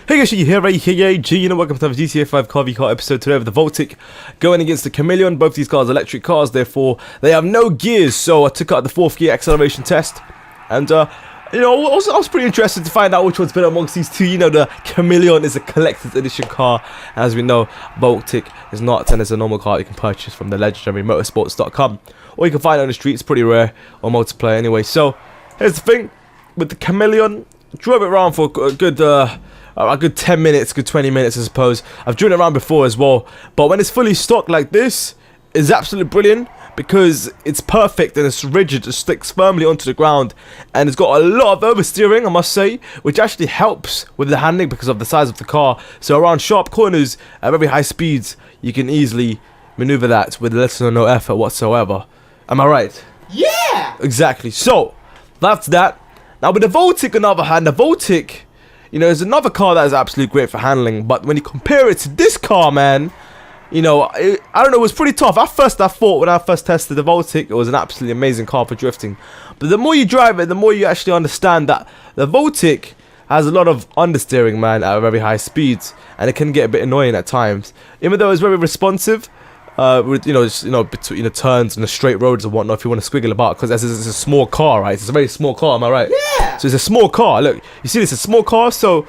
Hey guys, you here, aka and welcome to the GTA 5 car v car episode today with the Voltic going against the Khamelion. Both these cars are electric cars, therefore they have no gears, so I took out the 4th gear acceleration test. And you know, I was pretty interested to find out which one's better amongst these two. You know, the Khamelion is a collector's edition car, as we know, Voltic is not, and it's a normal car you can purchase from the legendary motorsports.com, or you can find it on the street. It's pretty rare on multiplayer anyway. So here's the thing with the Khamelion. Drove it around for a good 10 minutes, good 20 minutes I suppose. I've driven it around before as well, but when it's fully stocked like this, it's absolutely brilliant because it's perfect and it's rigid, it sticks firmly onto the ground, and it's got a lot of oversteering, I must say, which actually helps with the handling because of the size of the car. So around sharp corners at very high speeds, you can easily maneuver that with little or no effort whatsoever. Am I right? Yeah! Exactly. So that's that. Now with the Voltic, on the other hand, the Voltic, you know, there's another car that is absolutely great for handling, but when you compare it to this car, man, you know, I don't know, it was pretty tough. At first, I thought when I first tested the Voltic, it was an absolutely amazing car for drifting. But the more you drive it, the more you actually understand that the Voltic has a lot of understeering, man, at very high speeds, and it can get a bit annoying at times. Even though it's very responsive, with between the turns and the straight roads and whatnot, if you want to squiggle about, because it's a small car, right? It's a very small car, am I right? Yeah. So it's a small car. Look, you see, it's a small car, so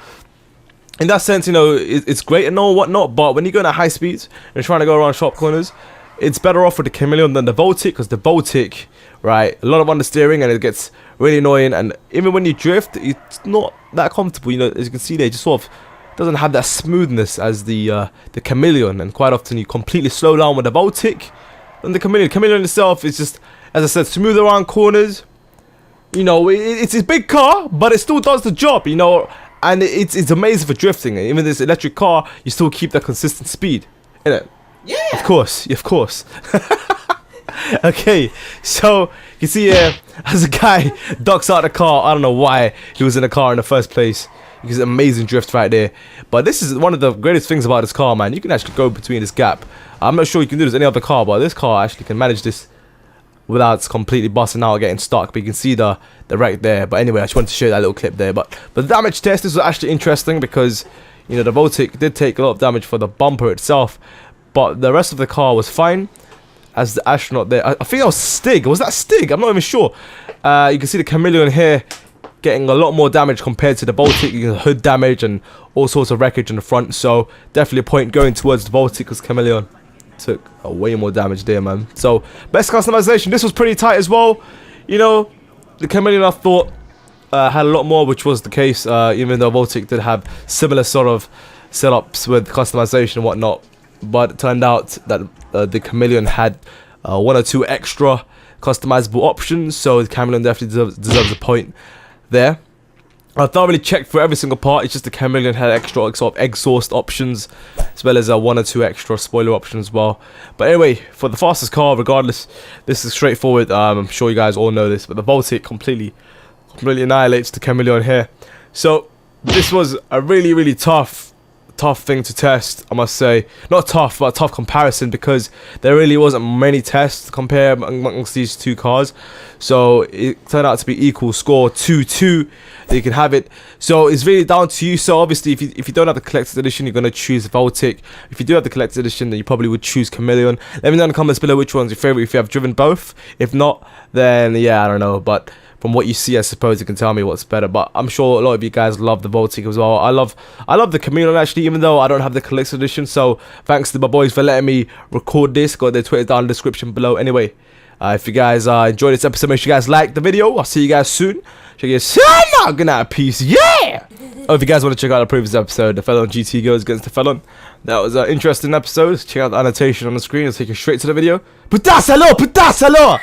in that sense, you know, it's great and all whatnot. But when you're going at high speeds and you're trying to go around sharp corners, it's better off with the Khamelion than the Voltic, because the Voltic, right, a lot of understeering and it gets really annoying. And even when you drift, it's not that comfortable. You know, as you can see there, it just sort of doesn't have that smoothness as the Khamelion, and quite often you completely slow down with the Voltic. And the Khamelion itself is just, as I said, smooth around corners. You know, it's a big car, but it still does the job, you know, and it's amazing for drifting. And even this electric car, you still keep that consistent speed, innit? Yeah. Of course. Okay, so you see here, as a guy ducks out the car, I don't know why he was in the car in the first place. Because amazing drift right there. But this is one of the greatest things about this car, man. You can actually go between this gap. I'm not sure you can do this with any other car, but this car actually can manage this without completely busting out or getting stuck. But you can see the wreck there. But anyway, I just wanted to show you that little clip there. But the damage test, this was actually interesting because, you know, the Voltic did take a lot of damage for the bumper itself, but the rest of the car was fine. As the astronaut there, I think that was Stig. Was that Stig? I'm not even sure. You can see the Khamelion here getting a lot more damage compared to the Voltic. You can hood damage and all sorts of wreckage in the front, so definitely a point going towards the Voltic, because Khamelion took way more damage there, man. So best customization, this was pretty tight as well. You know, the Khamelion I thought had a lot more, which was the case, even though Voltic did have similar sort of setups with customization and whatnot, but it turned out that the Khamelion had 1 or 2 extra customizable options, so the Khamelion definitely deserves a point there. I thoroughly checked for every single part. It's just the Khamelion had extra sort of exhaust options, as well as 1 or 2 extra spoiler options as well. But anyway, for the fastest car, regardless, this is straightforward. I'm sure you guys all know this, but the Voltic completely annihilates the Khamelion here. So this was a really tough thing to test, I must say. Not tough, but a tough comparison, because there really wasn't many tests to compare amongst these two cars. So it turned out to be equal score 2-2. You can have it. So it's really down to you. So obviously, if you don't have the collector's edition, you're going to choose Voltic. If you do have the collector's edition, then you probably would choose Khamelion. Let me know in the comments below which one's your favorite, if you have driven both. If not, then yeah, I don't know, but from what you see, I suppose you can tell me what's better. But I'm sure a lot of you guys love the Voltic as well. I love the Khamelion actually, even though I don't have the collector's edition. So thanks to my boys for letting me record this. Got their Twitter down in the description below. Anyway, if you guys enjoyed this episode, make sure you guys like the video. I'll see you guys soon. Check you soon. Good night, peace. Yeah. Oh, if you guys want to check out the previous episode, the Felon GT goes against the Felon. That was an interesting episode. Check out the annotation on the screen. It'll take you straight to the video. Putasalo!